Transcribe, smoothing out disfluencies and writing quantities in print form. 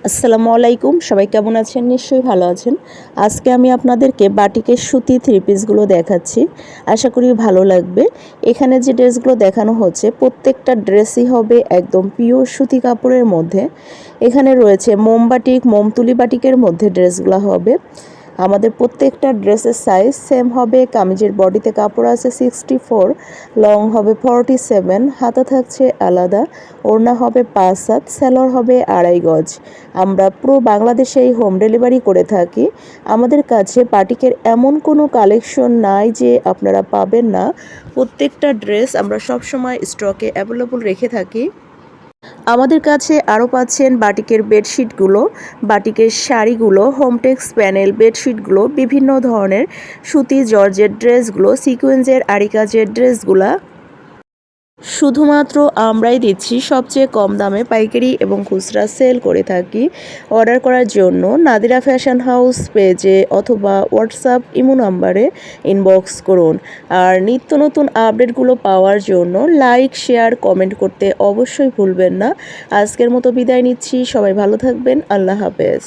আসসালামু আলাইকুম, সবাই কেমন আছেন? নিশ্চয়ই ভালো আছেন। আজকে আমি আপনাদেরকে বাটিকের সুতি থ্রি পিসগুলো দেখাচ্ছি। আশা করি ভালো লাগবে। এখানে যে ড্রেসগুলো দেখানো হচ্ছে প্রত্যেকটা ড্রেসই হবে একদম পিওর সুতি কাপড়ের মধ্যে। এখানে রয়েছে মোমবাটিক, মোমতুলি বাটিকের মধ্যে ড্রেসগুলো হবে। আমাদের প্রত্যেকটা ড্রেসের সাইজ সেম হবে। কামিজের বডিতে কাপড় আছে 64, লং হবে 47, হাতা থাকছে আলাদা, ওড়না হবে 5 হাত, সেলর হবে 2.5 গজ। আমরা পুরো বাংলাদেশেই হোম ডেলিভারি করে থাকি। আমাদের কাছে বাটিকের এমন কোনো কালেকশন নাই যে আপনারা পাবেন না। প্রত্যেকটা ড্রেস আমরা সবসময় স্টকে অ্যাভেলেবল রেখে থাকি। আমাদের কাছে আরও পাচ্ছেন বাটিকের বেডশিটগুলো, বাটিকের শাড়িগুলো, হোমটেক্স প্যানেল বেডশিটগুলো, বিভিন্ন ধরনের সুতি জর্জের ড্রেসগুলো, সিকোয়েন্সের আরি কাজের ড্রেসগুলা শুধুমাত্র আমরাই দিচ্ছি সবচেয়ে কম দামে। পাইকারি এবং খুচরা সেল করে থাকি। অর্ডার করার জন্য নাদিরা ফ্যাশন হাউস পেজে অথবা হোয়াটসঅ্যাপ ইমো নাম্বারে ইনবক্স করুন। আর নিত্য নতুন আপডেটগুলো পাওয়ার জন্য লাইক, শেয়ার, কমেন্ট করতে অবশ্যই ভুলবেন না। আজকের মতো বিদায় নিচ্ছি। সবাই ভালো থাকবেন। আল্লাহ হাফেজ।